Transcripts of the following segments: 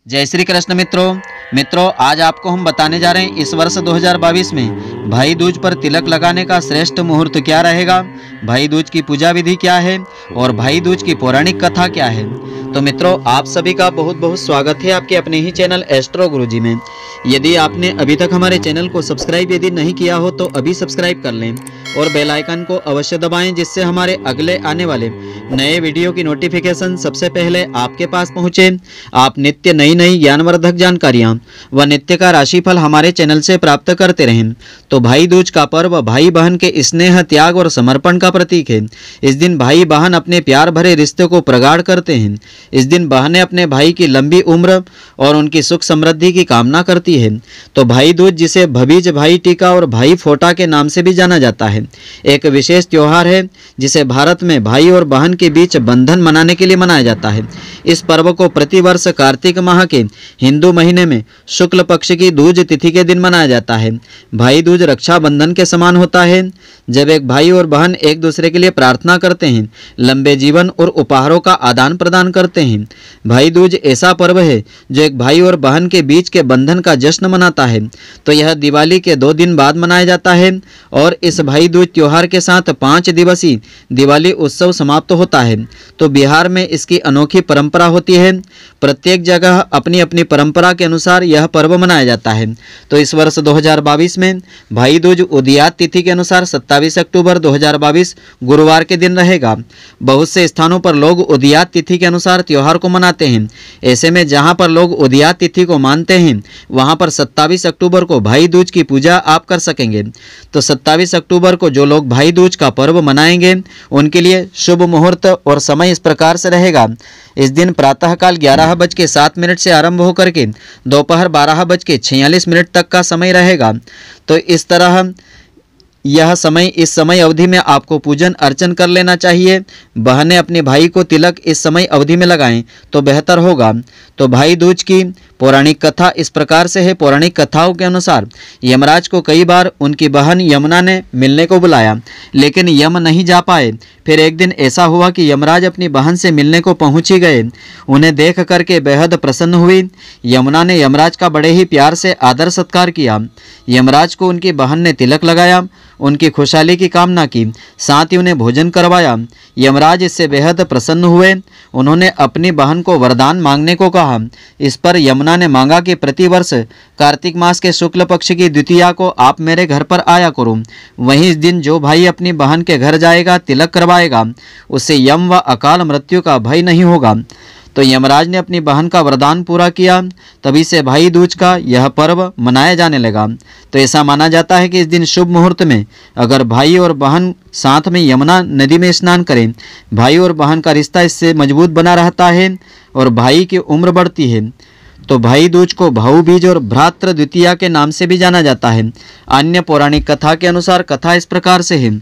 जय श्री कृष्ण मित्रों आज आपको हम बताने जा रहे हैं इस वर्ष 2022 में भाई दूज पर तिलक लगाने का श्रेष्ठ मुहूर्त क्या रहेगा, भाई दूज की पूजा विधि क्या है और भाई दूज की पौराणिक कथा क्या है। तो मित्रों, आप सभी का बहुत बहुत स्वागत है आपके अपने ही चैनल एस्ट्रो गुरुजी में। यदि आपने अभी तक हमारे चैनल को सब्सक्राइब यदि नहीं किया हो तो अभी सब्सक्राइब कर लें और बेल आइकन को अवश्य दबाएं, जिससे हमारे अगले आने वाले नए वीडियो की नोटिफिकेशन सबसे पहले आपके पास पहुंचे। आप नित्य नई नई ज्ञानवर्धक जानकारियां व नित्य का राशिफल हमारे चैनल से प्राप्त करते रहें। तो भाई दूज का पर्व भाई बहन के स्नेह, त्याग और समर्पण का प्रतीक है। इस दिन भाई बहन अपने प्यार भरे रिश्ते को प्रगाढ़ करते हैं। इस दिन बहनें अपने भाई की लंबी उम्र और उनकी सुख समृद्धि की कामना करती है। तो भाई दूज, जिसे भतीज भाई टीका और भाई फोटा के नाम से भी जाना जाता है, एक विशेष त्योहार है जिसे भारत में भाई और बहन के बीच बंधन मनाने के लिए मनाया जाता है। इस पर्व को प्रतिवर्ष कार्तिक माह के हिंदू महीने में शुक्ल पक्ष की दूज तिथि के दिन मनाया जाता है। भाई दूज रक्षाबंधन के समान होता है, जब एक भाई और बहन एक दूसरे के लिए प्रार्थना करते हैं, लंबे जीवन और उपहारों का आदान प्रदान करते हैं। भाई दूज ऐसा पर्व है जो एक भाई और बहन के बीच के बंधन का जश्न मनाता है। तो यह दिवाली के 2 दिन बाद मनाया जाता है और इस भाई दूज त्योहार के साथ 5 दिवसीय दिवाली उत्सव समाप्त होता है। तो बिहार में इसकी अनोखी परंपरा होती है। प्रत्येक जगह अपनी अपनी परंपरा के अनुसार यह पर्व मनाया जाता है। तो इस वर्ष 2022 में भाई दूज उदयात तिथि के अनुसार 27 अक्टूबर 2022 गुरुवार के दिन रहेगा। बहुत से स्थानों पर लोग उदयात तिथि के अनुसार त्योहार को मनाते हैं। ऐसे में जहां पर लोग उदयात तिथि को मानते हैं वहां पर 27 अक्टूबर को भाई दूज की पूजा आप कर सकेंगे। तो 27 अक्टूबर को जो लोग भाई दूज का पर्व मनाएंगे उनके लिए शुभ मुहूर्त और समय इस प्रकार से रहेगा। इस दिन प्रातःकाल 11:07 से आरंभ होकर के दोपहर 12:46 तक का समय रहेगा। तो इस तरह इस समय अवधि में आपको पूजन अर्चन कर लेना चाहिए। बहनें अपने भाई को तिलक इस समय अवधि में लगाएं तो बेहतर होगा। तो भाई दूज की पौराणिक कथा इस प्रकार से है। पौराणिक कथाओं के अनुसार यमराज को कई बार उनकी बहन यमुना ने मिलने को बुलाया, लेकिन यम नहीं जा पाए। फिर एक दिन ऐसा हुआ कि यमराज अपनी बहन से मिलने को पहुंच ही गए। उन्हें देख करके बेहद प्रसन्न हुई। यमुना ने यमराज का बड़े ही प्यार से आदर सत्कार किया। यमराज को उनकी बहन ने तिलक लगाया, उनकी खुशहाली की कामना की, साथ ही उन्हें भोजन करवाया। यमराज इससे बेहद प्रसन्न हुए। उन्होंने अपनी बहन को वरदान मांगने को कहा। इस पर यमुना ने मांगा कि प्रतिवर्ष कार्तिक मास के शुक्ल पक्ष की द्वितीया को आप मेरे घर पर आया करो। वहीं इस दिन जो भाई अपनी बहन के घर जाएगा, तिलक करवाएगा, उससे यम व अकाल मृत्यु का भय नहीं होगा। तो यमराज ने अपनी बहन का वरदान पूरा किया। तभी से भाई दूज का यह पर्व मनाया जाने लगा। तो ऐसा माना जाता है कि इस दिन शुभ मुहूर्त में अगर भाई और बहन साथ में यमुना नदी में स्नान करें, भाई और बहन का रिश्ता इससे मजबूत बना रहता है और भाई की उम्र बढ़ती है। तो भाई दूज को भाऊ बीज और भ्रातृ द्वितीया के नाम से भी जाना जाता है। अन्य पौराणिक कथा के अनुसार कथा इस प्रकार से है।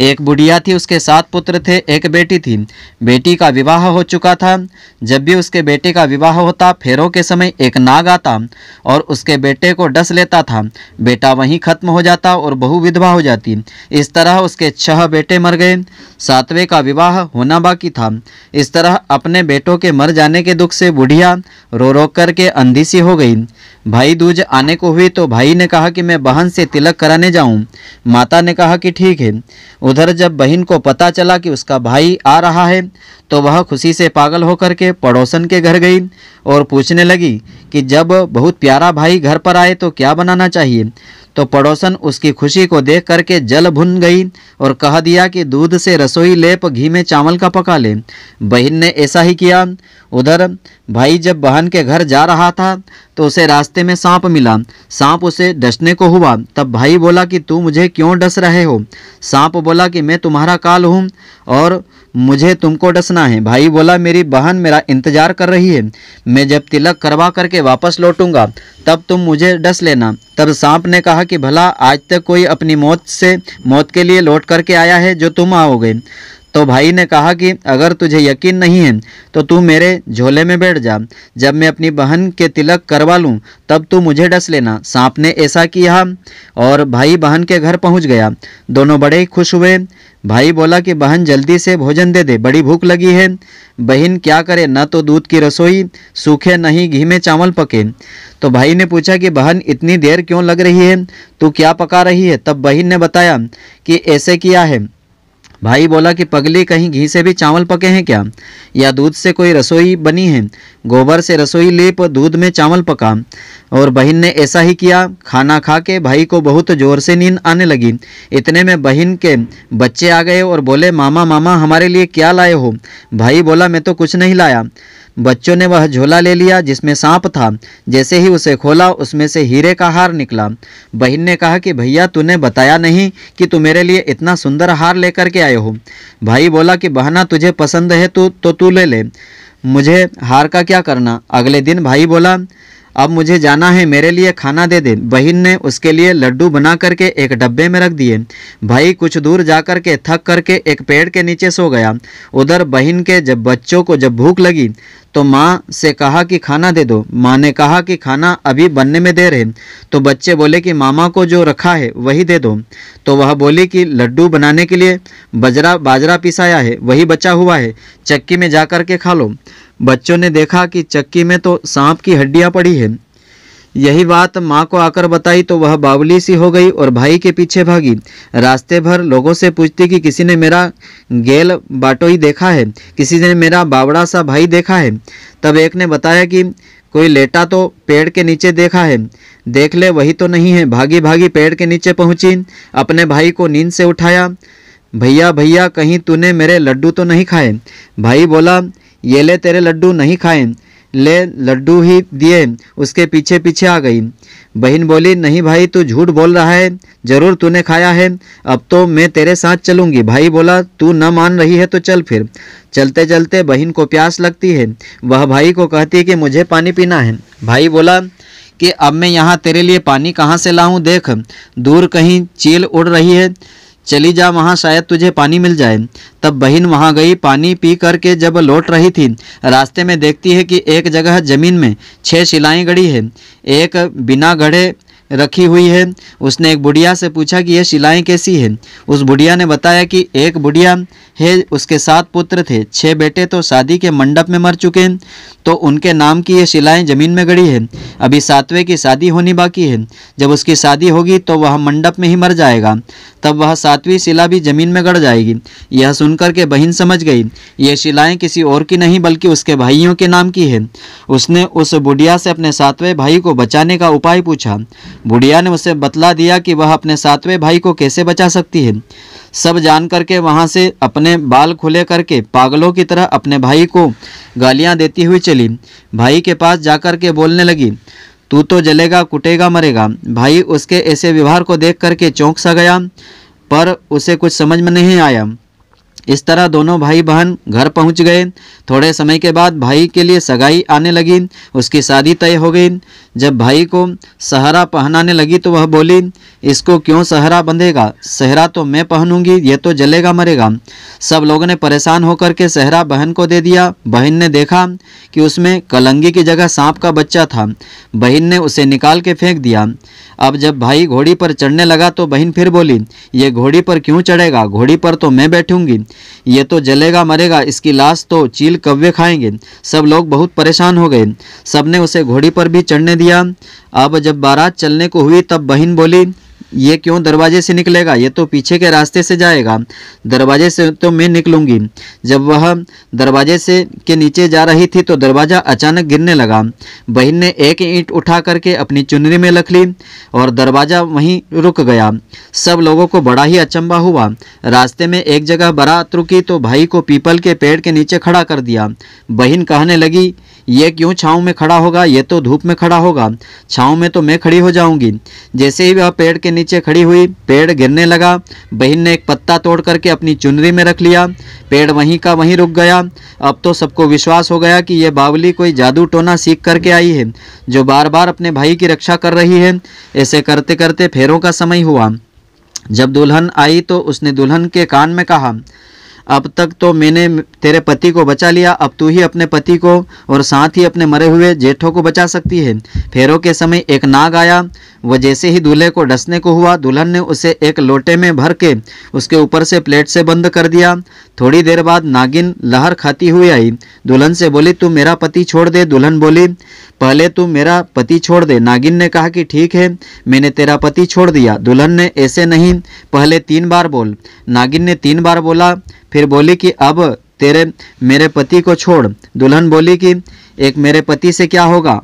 एक बुढ़िया थी, उसके 7 पुत्र थे, एक बेटी थी। बेटी का विवाह हो चुका था। जब भी उसके बेटे का विवाह होता, फेरों के समय एक नाग आता और उसके बेटे को डस लेता था। बेटा वहीं खत्म हो जाता और बहू विधवा हो जाती। इस तरह उसके 6 बेटे मर गए। 7वें का विवाह होना बाकी था। इस तरह अपने बेटों के मर जाने के दुख से बुढ़िया रो रो करके अंधी सी हो गई। भाई दूज आने को हुई तो भाई ने कहा कि मैं बहन से तिलक कराने जाऊं। माता ने कहा कि ठीक है। उधर जब बहन को पता चला कि उसका भाई आ रहा है तो वह खुशी से पागल होकर के पड़ोसन के घर गई और पूछने लगी कि जब बहुत प्यारा भाई घर पर आए तो क्या बनाना चाहिए। तो पड़ोसन उसकी खुशी को देख करके जल भुन गई और कह दिया कि दूध से रसोई लेप घी में चावल का पका ले। बहन ने ऐसा ही किया। उधर भाई जब बहन के घर जा रहा था तो उसे रास्ते में सांप मिला। सांप उसे डसने को हुआ। तब भाई बोला कि तू मुझे क्यों डस रहे हो। सांप बोला कि मैं तुम्हारा काल हूँ और मुझे तुमको डसना है। भाई बोला मेरी बहन मेरा इंतजार कर रही है, मैं जब तिलक करवा करके वापस लौटूंगा तब तुम मुझे डस लेना। तब सांप ने कहा कि भला आज तक कोई अपनी मौत के लिए लौट करके आया है जो तुम आओगे। तो भाई ने कहा कि अगर तुझे यकीन नहीं है तो तू मेरे झोले में बैठ जा, जब मैं अपनी बहन के तिलक करवा लूँ तब तू मुझे डस लेना। सांप ने ऐसा किया और भाई बहन के घर पहुँच गया। दोनों बड़े ही खुश हुए। भाई बोला कि बहन जल्दी से भोजन दे दे, बड़ी भूख लगी है। बहन क्या करे, न तो दूध की रसोई सूखे, न ही घी में चावल पके। तो भाई ने पूछा कि बहन इतनी देर क्यों लग रही है, तू क्या पका रही है? तब बहन ने बताया कि ऐसे किया है। भाई बोला कि पगली, कहीं घी से भी चावल पके हैं क्या, या दूध से कोई रसोई बनी है? गोबर से रसोई लीप, दूध में चावल पका। और बहन ने ऐसा ही किया। खाना खा के भाई को बहुत ज़ोर से नींद आने लगी। इतने में बहन के बच्चे आ गए और बोले, मामा मामा हमारे लिए क्या लाए हो? भाई बोला, मैं तो कुछ नहीं लाया। बच्चों ने वह झोला ले लिया जिसमें सांप था। जैसे ही उसे खोला, उसमें से हीरे का हार निकला। बहन ने कहा कि भैया, तूने बताया नहीं कि तू मेरे लिए इतना सुंदर हार लेकर के आए हो। भाई बोला कि बहना, तुझे पसंद है तो तू ले ले, मुझे हार का क्या करना। अगले दिन भाई बोला, अब मुझे जाना है, मेरे लिए खाना दे दे। बहन ने उसके लिए लड्डू बना करके एक डब्बे में रख दिए। भाई कुछ दूर जा कर के थक करके एक पेड़ के नीचे सो गया। उधर बहन के बच्चों को जब भूख लगी तो माँ से कहा कि खाना दे दो। माँ ने कहा कि खाना अभी बनने में देर है। तो बच्चे बोले कि मामा को जो रखा है वही दे दो। तो वह बोली कि लड्डू बनाने के लिए बाजरा पिसाया है, वही बचा हुआ है, चक्की में जा कर के खा लो। बच्चों ने देखा कि चक्की में तो सांप की हड्डियां पड़ी है। यही बात माँ को आकर बताई तो वह बावली सी हो गई और भाई के पीछे भागी। रास्ते भर लोगों से पूछती कि किसी ने मेरा गेल बाटोई देखा है, किसी ने मेरा बावड़ा सा भाई देखा है। तब एक ने बताया कि कोई लेटा तो पेड़ के नीचे देखा है, देख ले वही तो नहीं है। भागी भागी पेड़ के नीचे पहुंची, अपने भाई को नींद से उठाया। भैया भैया, कहीं तूने मेरे लड्डू तो नहीं खाए? भाई बोला, ये ले तेरे लड्डू, नहीं खाए, ले लड्डू ही दिए। उसके पीछे पीछे आ गई। बहन बोली, नहीं भाई, तू झूठ बोल रहा है, जरूर तूने खाया है, अब तो मैं तेरे साथ चलूंगी। भाई बोला, तू न मान रही है तो चल फिर। चलते चलते बहन को प्यास लगती है। वह भाई को कहती है कि मुझे पानी पीना है। भाई बोला कि अब मैं यहाँ तेरे लिए पानी कहाँ से लाऊं, देख दूर कहीं चील उड़ रही है, चली जा वहाँ, शायद तुझे पानी मिल जाए। तब बहन वहाँ गई। पानी पी करके जब लौट रही थी, रास्ते में देखती है कि एक जगह जमीन में 6 शिलाएं गड़ी है, एक बिना गढ़े रखी हुई है। उसने एक बुढ़िया से पूछा कि ये शिलाएं कैसी है। उस बुढ़िया ने बताया कि एक बुढ़िया है, उसके 7 पुत्र थे, 6 बेटे तो शादी के मंडप में मर चुके हैं, तो उनके नाम की ये शिलाएं जमीन में गड़ी है। अभी 7वें की शादी होनी बाकी है। जब उसकी शादी होगी तो वह मंडप में ही मर जाएगा, तब वह 7वीं शिला भी जमीन में गड़ जाएगी। यह सुनकर के बहन समझ गई ये शिलाएं किसी और की नहीं बल्कि उसके भाइयों के नाम की है। उसने उस बुढ़िया से अपने 7वें भाई को बचाने का उपाय पूछा। बुढ़िया ने उसे बतला दिया कि वह अपने 7वें भाई को कैसे बचा सकती है। सब जान करके वहाँ से अपने बाल खुले करके पागलों की तरह अपने भाई को गालियाँ देती हुई चली। भाई के पास जाकर के बोलने लगी, तू तो जलेगा, कुटेगा, मरेगा। भाई उसके ऐसे व्यवहार को देख करके चौंक सा गया, पर उसे कुछ समझ में नहीं आया। इस तरह दोनों भाई बहन घर पहुंच गए। थोड़े समय के बाद भाई के लिए सगाई आने लगी, उसकी शादी तय हो गई। जब भाई को सहरा पहनाने लगी तो वह बोली, इसको क्यों सहरा बंधेगा, सहरा तो मैं पहनूंगी, ये तो जलेगा मरेगा। सब लोगों ने परेशान होकर के सहरा बहन को दे दिया। बहन ने देखा कि उसमें कलंगी की जगह सांप का बच्चा था। बहन ने उसे निकाल के फेंक दिया। अब जब भाई घोड़ी पर चढ़ने लगा तो बहन फिर बोली, ये घोड़ी पर क्यों चढ़ेगा, घोड़ी पर तो मैं बैठूंगी, ये तो जलेगा मरेगा, इसकी लाश तो चील कौवे खाएंगे। सब लोग बहुत परेशान हो गए। सबने उसे घोड़ी पर भी चढ़ने दिया। अब जब बारात चलने को हुई तब बहन बोली, ये क्यों दरवाजे से निकलेगा, ये तो पीछे के रास्ते से जाएगा, दरवाजे से तो मैं निकलूंगी। जब वह दरवाजे से के नीचे जा रही थी तो दरवाज़ा अचानक गिरने लगा। बहन ने एक ईंट उठा करके अपनी चुनरी में रख ली और दरवाज़ा वहीं रुक गया। सब लोगों को बड़ा ही अचंभा हुआ। रास्ते में एक जगह बारात रुकी तो भाई को पीपल के पेड़ के नीचे खड़ा कर दिया। बहन कहने लगी, ये क्यों छाँव में खड़ा होगा, ये तो धूप में खड़ा होगा, छाँव में तो मैं खड़ी हो जाऊंगी। जैसे ही वह पेड़ के नीचे खड़ी हुई, पेड़ गिरने लगा। बहन ने एक पत्ता तोड़ करके अपनी चुनरी में रख लिया, पेड़ वहीं का वहीं रुक गया। अब तो सबको विश्वास हो गया कि यह बावली कोई जादू टोना सीख करके आई है, जो बार बार अपने भाई की रक्षा कर रही है। ऐसे करते करते फेरों का समय हुआ। जब दुल्हन आई तो उसने दुल्हन के कान में कहा, अब तक तो मैंने तेरे पति को बचा लिया, अब तू ही अपने पति को और साथ ही अपने मरे हुए जेठों को बचा सकती है। फेरों के समय एक नाग आया, वह जैसे ही दूल्हे को डसने को हुआ, दुल्हन ने उसे एक लोटे में भर के उसके ऊपर से प्लेट से बंद कर दिया। थोड़ी देर बाद नागिन लहर खाती हुई आई, दुल्हन से बोली, तू मेरा पति छोड़ दे। दुल्हन बोली, पहले तू मेरा पति छोड़ दे। नागिन ने कहा कि ठीक है, मैंने तेरा पति छोड़ दिया। दुल्हन ने, ऐसे नहीं, पहले 3 बार बोल। नागिन ने 3 बार बोला, फिर बोली कि अब तेरे मेरे पति को छोड़। दुल्हन बोली कि एक मेरे पति से क्या होगा,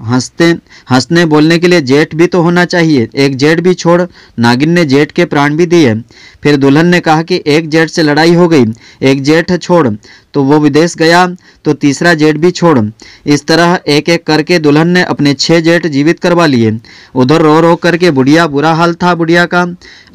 हंसने बोलने के लिए जेठ भी तो होना चाहिए, एक जेठ भी छोड़। नागिन ने जेठ के प्राण भी दिए। फिर दुल्हन ने कहा कि एक जेठ से लड़ाई हो गई, एक जेठ छोड़, तो वो विदेश गया तो तीसरा जेठ भी छोड़। इस तरह एक एक करके दुल्हन ने अपने 6 जेठ जीवित करवा लिए। उधर रो रो करके बुढ़िया, बुरा हाल था बुढ़िया का,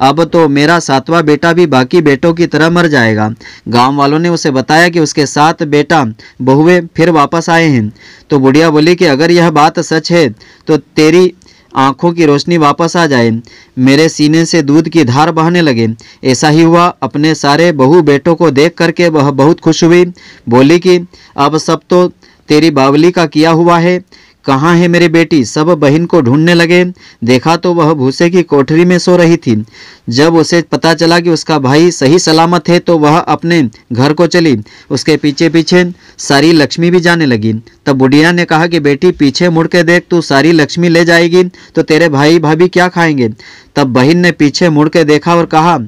अब तो मेरा 7वां बेटा भी बाकी बेटों की तरह मर जाएगा। गांव वालों ने उसे बताया कि उसके 7 बेटा बहुएं फिर वापस आए हैं। तो बुढ़िया बोली कि अगर यह बात सच है तो तेरी आंखों की रोशनी वापस आ जाए। मेरे सीने से दूध की धार बहने लगे। ऐसा ही हुआ। अपने सारे बहू बेटों को देख करके वह बहुत खुश हुई। बोली कि अब सब तो तेरी बावली का किया हुआ है, कहाँ है मेरी बेटी। सब बहन को ढूंढने लगे। देखा तो वह भूसे की कोठरी में सो रही थी। जब उसे पता चला कि उसका भाई सही सलामत है तो वह अपने घर को चली। उसके पीछे पीछे सारी लक्ष्मी भी जाने लगी। तब बुढ़िया ने कहा कि बेटी पीछे मुड़ के देख, तू सारी लक्ष्मी ले जाएगी तो तेरे भाई भाभी क्या खाएंगे। तब बहन ने पीछे मुड़ के देखा और कहा,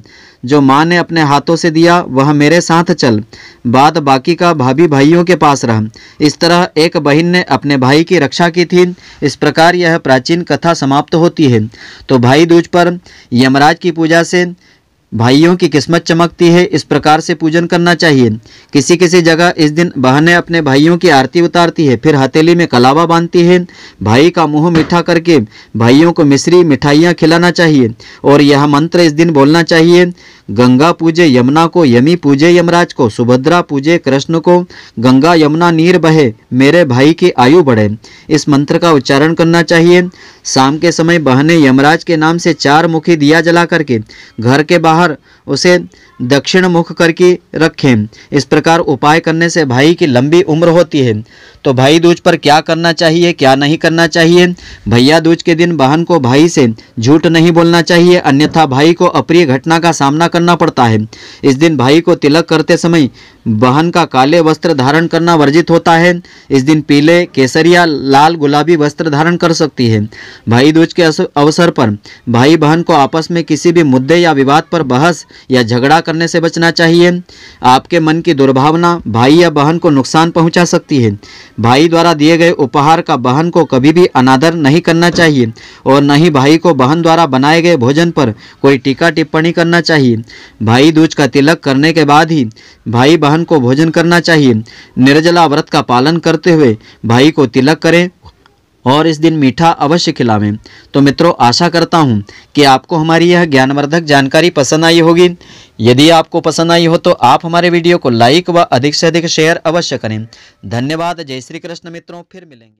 जो माँ ने अपने हाथों से दिया वह मेरे साथ चल, बाद बाकी का भाभी भाइयों के पास रहा। इस तरह एक बहन ने अपने भाई की रक्षा की थी। इस प्रकार यह प्राचीन कथा समाप्त होती है। तो भाई दूज पर यमराज की पूजा से भाइयों की किस्मत चमकती है। इस प्रकार से पूजन करना चाहिए। किसी किसी जगह इस दिन बहनें अपने भाइयों की आरती उतारती है, फिर हथेली में कलावा बांधती है। भाई का मुंह मीठा करके भाइयों को मिश्री मिठाइयाँ खिलाना चाहिए और यह मंत्र इस दिन बोलना चाहिए, गंगा पूजे यमुना को, यमी पूजे यमराज को, सुभद्रा पूजे कृष्ण को, गंगा यमुना नीर बहे, मेरे भाई की आयु बढ़े। इस मंत्र का उच्चारण करना चाहिए। शाम के समय बहनें यमराज के नाम से 4 मुखी दिया जला करके घर के बाहर उसे दक्षिण मुख करके रखें। इस प्रकार उपाय करने से भाई की लंबी उम्र होती है। तो भाई दूज पर क्या करना चाहिए, क्या नहीं करना चाहिए। भैया दूज के दिन बहन को भाई से झूठ नहीं बोलना चाहिए, अन्यथा भाई को अप्रिय घटना का सामना करना पड़ता है। इस दिन भाई को तिलक करते समय बहन का काले वस्त्र धारण करना वर्जित होता है। इस दिन पीले, केसरिया, लाल, गुलाबी वस्त्र धारण कर सकती है। भाई दूज के अवसर पर भाई बहन को आपस में किसी भी मुद्दे या विवाद पर बहस या झगड़ा करने से बचना चाहिए। आपके मन की दुर्भावना भाई या बहन को नुकसान पहुंचा सकती है। भाई द्वारा दिए गए उपहार का बहन को कभी भी अनादर नहीं करना चाहिए और न ही भाई को बहन द्वारा बनाए गए भोजन पर कोई टीका टिप्पणी करना चाहिए। भाई दूज का तिलक करने के बाद ही भाई बहन को भोजन करना चाहिए। निर्जला व्रत का पालन करते हुए भाई को तिलक करें और इस दिन मीठा अवश्य खिलावें। तो मित्रों, आशा करता हूं कि आपको हमारी यह ज्ञानवर्धक जानकारी पसंद आई होगी। यदि आपको पसंद आई हो तो आप हमारे वीडियो को लाइक व अधिक से अधिक शेयर अवश्य करें। धन्यवाद। जय श्री कृष्ण मित्रों, फिर मिलेंगे।